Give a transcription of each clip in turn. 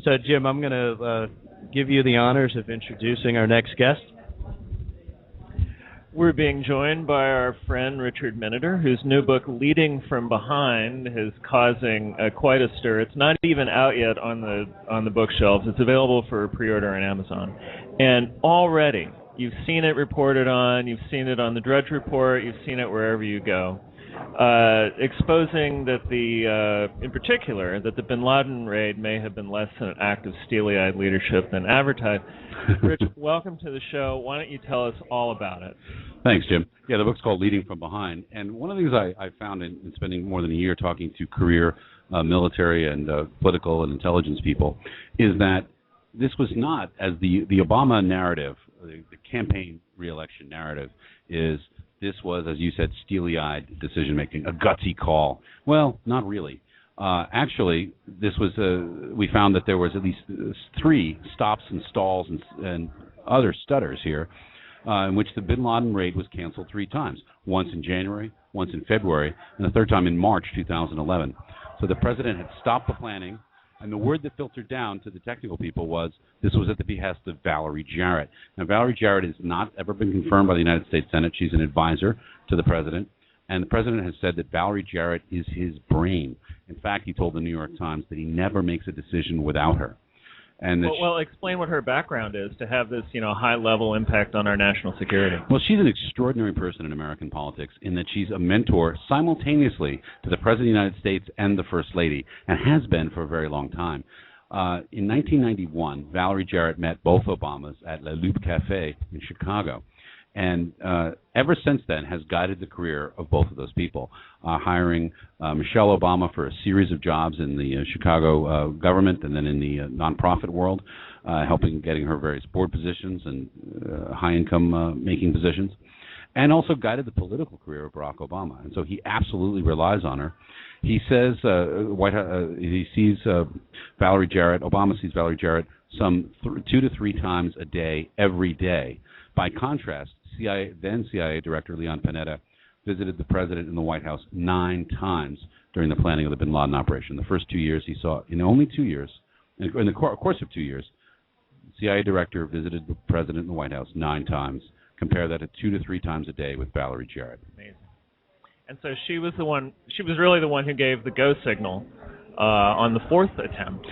So, Jim, I'm going to give you the honors of introducing our next guest. We're being joined by our friend RICHminiter, whose new book, Leading from Behind, is causing quite a stir. It's not even out yet on the bookshelves. It's available for pre-order on Amazon. And already, you've seen it reported on, you've seen it on the Drudge Report, you've seen it wherever you go, exposing that in particular, that the bin Laden raid may have been less an act of steely-eyed leadership than advertised. Rich, welcome to the show. Why don't you tell us all about it? Thanks, Jim. Yeah, the book's called Leading from Behind. And one of the things I found in spending more than a year talking to career military and political and intelligence people is that this was not, as the Obama narrative, the campaign re-election narrative is, this was, as you said, steely-eyed decision-making, a gutsy call. Well, not really. Actually, this was we found that there was at least 3 stops and stalls and other stutters here in which the bin Laden raid was canceled 3 times, once in January, once in February, and the third time in March 2011. So the president had stopped the planning, and the word that filtered down to the technical people was this was at the behest of Valerie Jarrett. Now, Valerie Jarrett has not ever been confirmed by the United States Senate. She's an advisor to the president, and the president has said that Valerie Jarrett is his brain. In fact, he told the New York Times that he never makes a decision without her. And well, explain what her background is to have this, high-level impact on our national security. Well, she's an extraordinary person in American politics in that she's a mentor simultaneously to the President of the United States and the First Lady, and has been for a very long time. In 1991, Valerie Jarrett met both Obamas at La Loupe Cafe in Chicago. And ever since then has guided the career of both of those people, hiring Michelle Obama for a series of jobs in the Chicago government and then in the nonprofit world, helping getting her various board positions and high-income making positions, and also guided the political career of Barack Obama. And so he absolutely relies on her. He says he sees Valerie Jarrett, Obama sees Valerie Jarrett some 2 to 3 times a day, every day. By contrast, then CIA Director Leon Panetta visited the president in the White House 9 times during the planning of the bin Laden operation. The first 2 years he saw, in only 2 years, in the course of 2 years, CIA Director visited the president in the White House 9 times. Compare that to 2 to 3 times a day with Valerie Jarrett. Amazing. And so she was really the one who gave the go signal on the 4th attempt.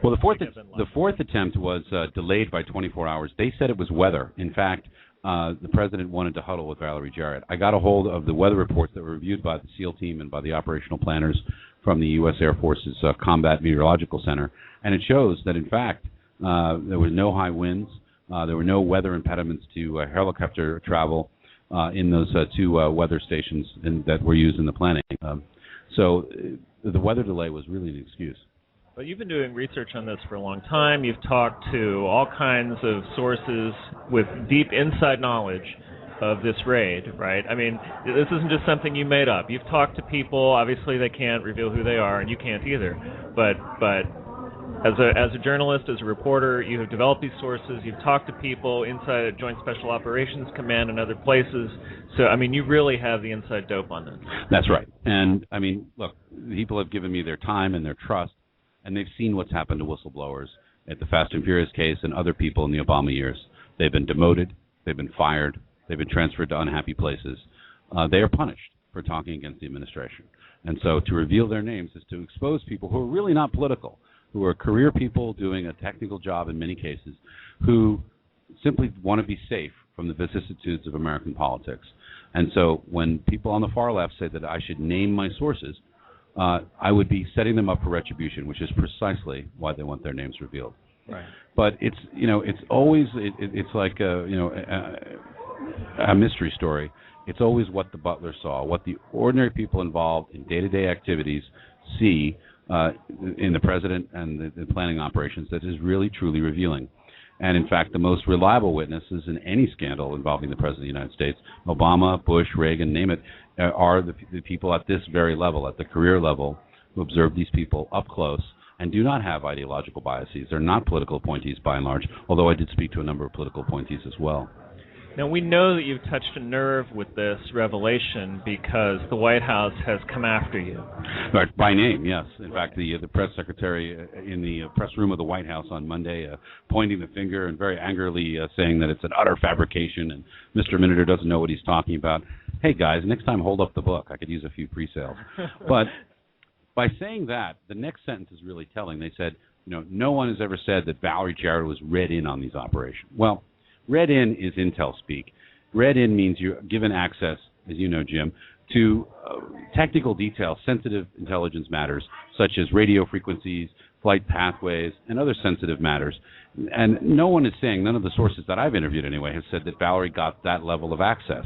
Well, the fourth attempt was delayed by 24 hours. They said it was weather. In fact, the president wanted to huddle with Valerie Jarrett. I got a hold of the weather reports that were reviewed by the SEAL team and by the operational planners from the U.S. Air Force's Combat Meteorological Center, and it shows that, in fact, there was no high winds. There were no weather impediments to helicopter travel in those 2 weather stations that were used in the planning. So the weather delay was really an excuse. But you've been doing research on this for a long time. You've talked to all kinds of sources with deep inside knowledge of this raid, right? I mean, this isn't just something you made up. You've talked to people. Obviously, they can't reveal who they are, and you can't either. But as a journalist, as a reporter, you have developed these sources. You've talked to people inside Joint Special Operations Command and other places. So, I mean, you really have the inside dope on this. That's right. And, I mean, look, people have given me their time and their trust, and they've seen what's happened to whistleblowers at the Fast and Furious case and other people in the Obama years. They've been demoted. They've been fired. They've been transferred to unhappy places. They are punished for talking against the administration. And so to reveal their names is to expose people who are really not political, who are career people doing a technical job in many cases, who simply want to be safe from the vicissitudes of American politics. And so when people on the far left say that I should name my sources, I would be setting them up for retribution, which is precisely why they want their names revealed. Right. But it's always it's like a mystery story. It's always what the butler saw, what the ordinary people involved in day-to-day activities see in the president and the planning operations that is really truly revealing. And in fact, the most reliable witnesses in any scandal involving the President of the United States, Obama, Bush, Reagan, name it, are the people at this very level, at the career level, who observe these people up close and do not have ideological biases. They're not political appointees by and large, although I did speak to a number of political appointees as well. Now, we know that you've touched a nerve with this revelation because the White House has come after you. Right, by name, yes. In fact, the press secretary in the press room of the White House on Monday pointing the finger and very angrily saying that it's an utter fabrication and Mr. Miniter doesn't know what he's talking about. Hey, guys, next time hold up the book. I could use a few pre-sales. But by saying that, the next sentence is really telling. They said, no one has ever said that Valerie Jarrett was read in on these operations. Well, read in is intel speak. Read in means you're given access, as you know, Jim, to technical details, sensitive intelligence matters, such as radio frequencies, flight pathways, and other sensitive matters. And no one is saying, none of the sources that I've interviewed anyway, have said that Valerie got that level of access.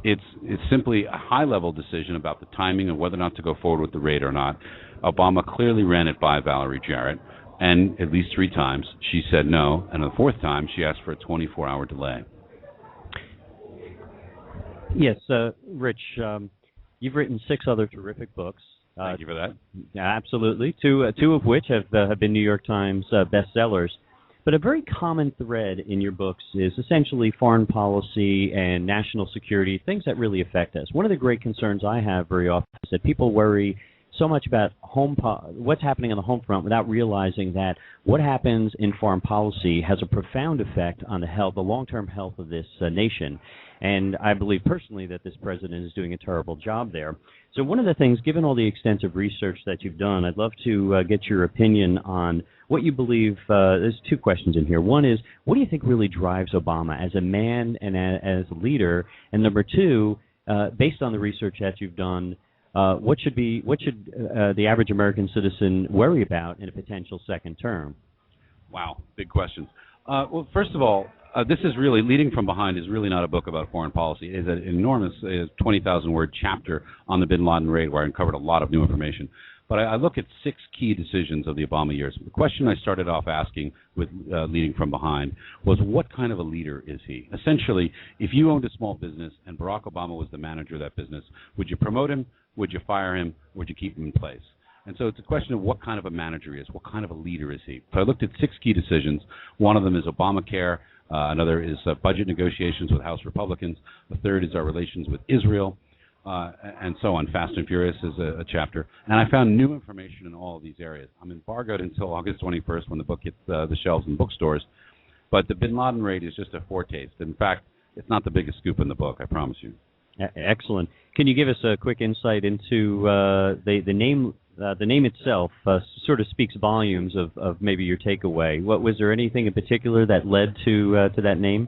It's simply a high-level decision about the timing of whether or not to go forward with the raid or not. Obama clearly ran it by Valerie Jarrett, and at least 3 times she said no, and the 4th time she asked for a 24-hour delay. Yes, Rich, you've written 6 other terrific books. Thank you for that. Absolutely, two of which have been New York Times bestsellers. But a very common thread in your books is essentially foreign policy and national security, things that really affect us. One of the great concerns I have very often is that people worry so much about what's happening on the home front without realizing that what happens in foreign policy has a profound effect on the long-term health of this nation. And I believe personally that this president is doing a terrible job there. So one of the things, given all the extensive research that you've done, I'd love to get your opinion on what you believe. There's 2 questions in here. One is, what do you think really drives Obama as a man and as a leader? And number 2, based on the research that you've done, what should the average American citizen worry about in a potential second term? Wow, big questions. Well, first of all, this is really, Leading from Behind is really not a book about foreign policy. It is an enormous 20,000-word chapter on the bin Laden raid where I uncovered a lot of new information. But I look at 6 key decisions of the Obama years. The question I started off asking with Leading from Behind was, what kind of a leader is he? Essentially, if you owned a small business and Barack Obama was the manager of that business, would you promote him, would you fire him, would you keep him in place? And so it's a question of what kind of a manager he is, what kind of a leader is he? So I looked at 6 key decisions. One of them is Obamacare. Another is budget negotiations with House Republicans. The third is our relations with Israel, and so on. Fast and Furious is a chapter. And I found new information in all of these areas. I'm embargoed until August 21st when the book hits the shelves in bookstores. But the bin Laden raid is just a foretaste. In fact, it's not the biggest scoop in the book, I promise you. Excellent. Can you give us a quick insight into the name? The name itself sort of speaks volumes of maybe your takeaway. Was there anything in particular that led to that name?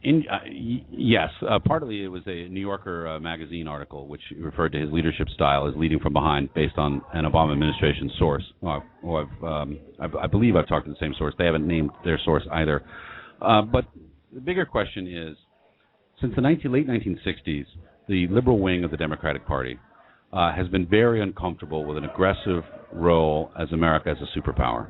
Yes. Partly it was a New Yorker magazine article which referred to his leadership style as leading from behind based on an Obama administration source. I believe I've talked to the same source. They haven't named their source either. But the bigger question is, since the late 1960s, the liberal wing of the Democratic Party has been very uncomfortable with an aggressive role as America as a superpower.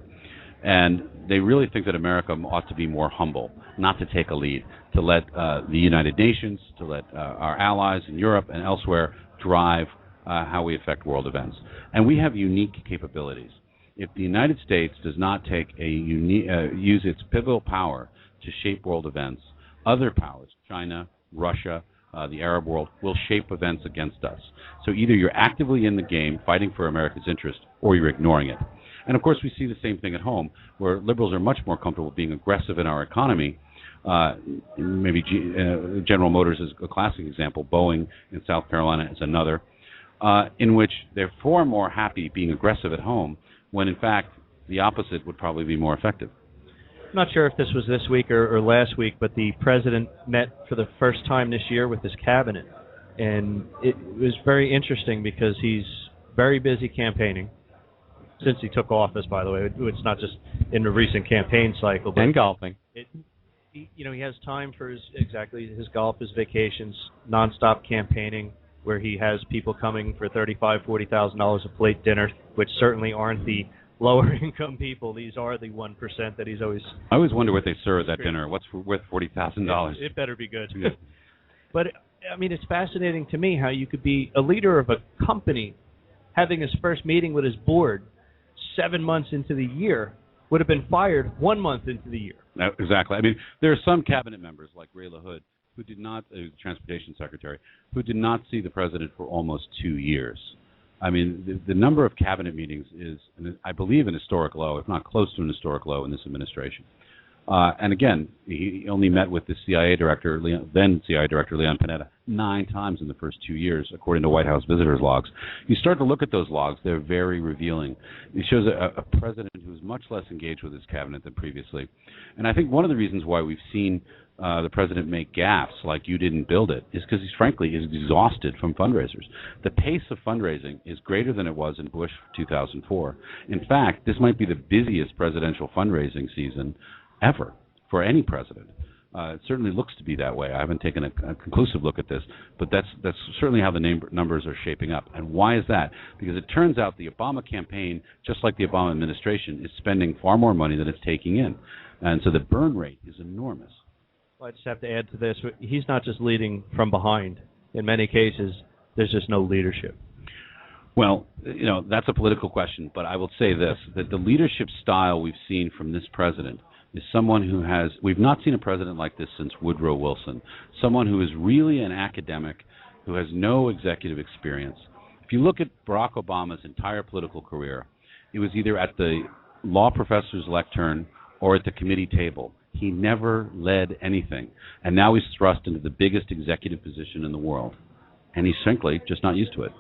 And they really think that America ought to be more humble, not to take a lead, to let the United Nations, to let our allies in Europe and elsewhere drive how we affect world events. And we have unique capabilities. If the United States does not take use its pivotal power to shape world events, other powers, China, Russia, the Arab world, will shape events against us. So either you're actively in the game fighting for America's interest or you're ignoring it. And of course we see the same thing at home, where liberals are much more comfortable being aggressive in our economy. Maybe General Motors is a classic example, Boeing in South Carolina is another, in which they're far more happy being aggressive at home when in fact the opposite would probably be more effective. I'm not sure if this was this week or last week, but the president met for the first time this year with his cabinet. And it was very interesting because he's very busy campaigning since he took office, by the way. It's not just in the recent campaign cycle. But and golfing. He has time for his golf, his vacations, nonstop campaigning, where he has people coming for $35,000, $40,000 a plate dinner, which certainly aren't the lower income people. These are the 1% that he's always... I always wonder what they serve at that dinner. What's worth $40,000? It better be good. Yeah. But, I mean, it's fascinating to me how you could be a leader of a company having his first meeting with his board 7 months into the year, would have been fired 1 month into the year. Exactly. I mean, there are some cabinet members like Ray LaHood who did not, transportation secretary, who did not see the president for almost 2 years. I mean, the number of cabinet meetings is, I believe, an historic low, if not close to an historic low in this administration. And again, he only met with the CIA director, then CIA director Leon Panetta, 9 times in the first 2 years, according to White House visitors' logs. You start to look at those logs; they're very revealing. It shows a president who's much less engaged with his cabinet than previously. And I think one of the reasons why we've seen the president make gaffes like "you didn't build it" is because he's frankly is exhausted from fundraisers. The pace of fundraising is greater than it was in Bush 2004. In fact, this might be the busiest presidential fundraising season ever for any president. It certainly looks to be that way. I haven't taken a conclusive look at this, but that's certainly how the numbers are shaping up. And why is that? Because it turns out the Obama campaign, just like the Obama administration, is spending far more money than it's taking in. And so the burn rate is enormous. Well, I just have to add to this. He's not just leading from behind. In many cases, there's just no leadership. Well, that's a political question, but I will say this, that the leadership style we've seen from this president is someone who we've not seen a president like this since Woodrow Wilson, someone who is really an academic, who has no executive experience. If you look at Barack Obama's entire political career, it was either at the law professor's lectern or at the committee table. He never led anything, and now he's thrust into the biggest executive position in the world, and he's simply just not used to it.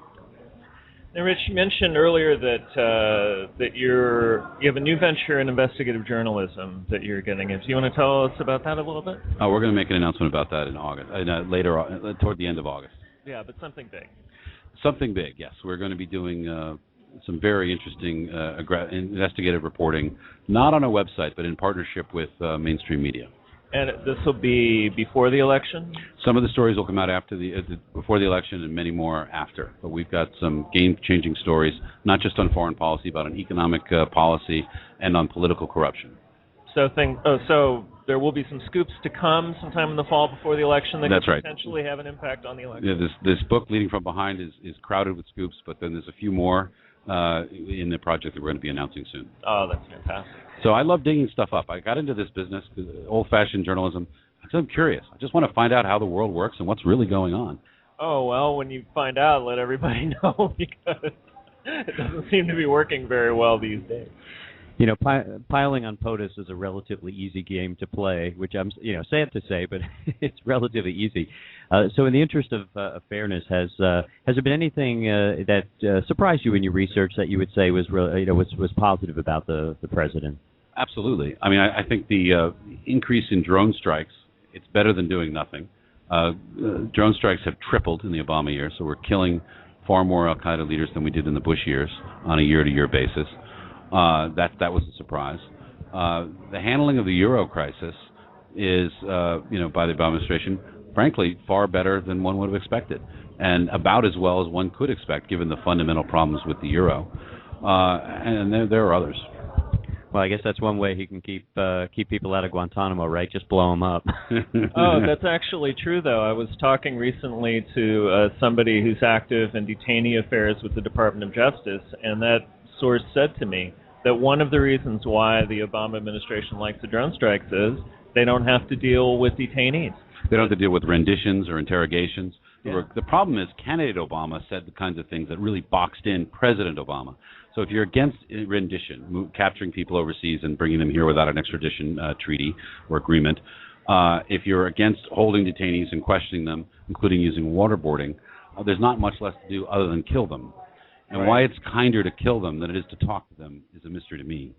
Now, Rich, you mentioned earlier that you have a new venture in investigative journalism that you're getting into. Do you want to tell us about that a little bit? Oh, we're going to make an announcement about that in August, toward the end of August. Yeah, but something big. Something big, yes. We're going to be doing some very interesting investigative reporting, not on our website, but in partnership with mainstream media. And this will be before the election? Some of the stories will come out before the election, and many more after. But we've got some game-changing stories, not just on foreign policy, but on economic policy and on political corruption. So there will be some scoops to come sometime in the fall before the election that could potentially have an impact on the election. Yeah, this book, Leading from Behind, is crowded with scoops, but then there's a few more in the project that we're going to be announcing soon. Oh, that's fantastic. So I love digging stuff up. I got into this business, old-fashioned journalism, because I'm curious. I just want to find out how the world works and what's really going on. Oh, well, when you find out, let everybody know, because it doesn't seem to be working very well these days. Piling on POTUS is a relatively easy game to play, which I'm, sad to say, but it's relatively easy. So, in the interest of fairness, has there been anything that surprised you in your research that you would say was positive about the president? Absolutely. I mean, I think the increase in drone strikes, it's better than doing nothing. Drone strikes have tripled in the Obama years, so we're killing far more Al-Qaeda leaders than we did in the Bush years on a year-to-year basis. That was a surprise. The handling of the euro crisis is, by the Obama administration, frankly, far better than one would have expected, and about as well as one could expect, given the fundamental problems with the euro. And there are others. Well, I guess that's one way he can keep people out of Guantanamo, right? Just blow them up. Oh, that's actually true, though. I was talking recently to somebody who's active in detainee affairs with the Department of Justice, and that source said to me that one of the reasons why the Obama administration likes the drone strikes is they don't have to deal with detainees. They don't have to deal with renditions or interrogations. Yeah. The problem is candidate Obama said the kinds of things that really boxed in President Obama. So if you're against rendition, capturing people overseas and bringing them here without an extradition treaty or agreement, if you're against holding detainees and questioning them, including using waterboarding, there's not much less to do other than kill them. And why it's kinder to kill them than it is to talk to them is a mystery to me.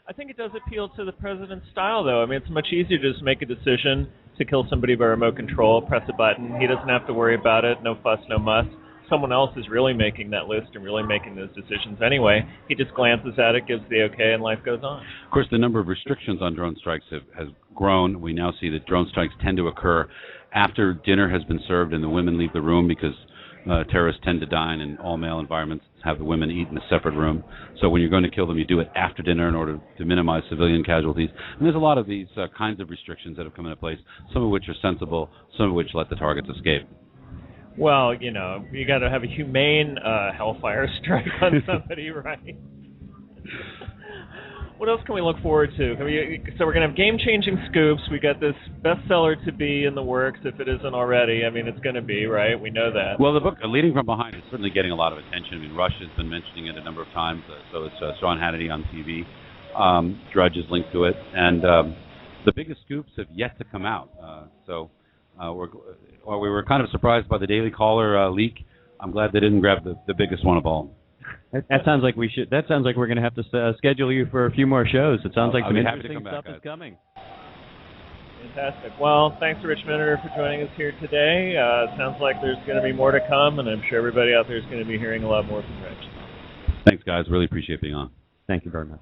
I think it does appeal to the president's style, though. I mean, it's much easier to just make a decision to kill somebody by remote control, press a button. He doesn't have to worry about it. No fuss, no muss. Someone else is really making that list and really making those decisions anyway. He just glances at it, gives the okay, and life goes on. Of course, the number of restrictions on drone strikes has grown. We now see that drone strikes tend to occur after dinner has been served and the women leave the room, because terrorists tend to dine in all-male environments, have the women eat in a separate room. So when you're going to kill them, you do it after dinner in order to minimize civilian casualties. And there's a lot of these kinds of restrictions that have come into place, some of which are sensible, some of which let the targets escape. Well, you got to have a humane hellfire strike on somebody, right? What else can we look forward to? So we're going to have game-changing scoops. We got this bestseller to be in the works, if it isn't already. I mean, it's going to be, right? We know that. Well, the book Leading from Behind is certainly getting a lot of attention. I mean, Rush has been mentioning it a number of times. So it's Sean Hannity on TV. Drudge is linked to it, and the biggest scoops have yet to come out. We were kind of surprised by the Daily Caller leak. I'm glad they didn't grab the biggest one of all. That sounds like we should. That sounds like we're going to have to schedule you for a few more shows. It sounds like some interesting stuff is coming. Fantastic. Well, thanks to RICHminiter for joining us here today. It sounds like there's going to be more to come, and I'm sure everybody out there is going to be hearing a lot more from Rich. Thanks, guys. Really appreciate being on. Thank you very much.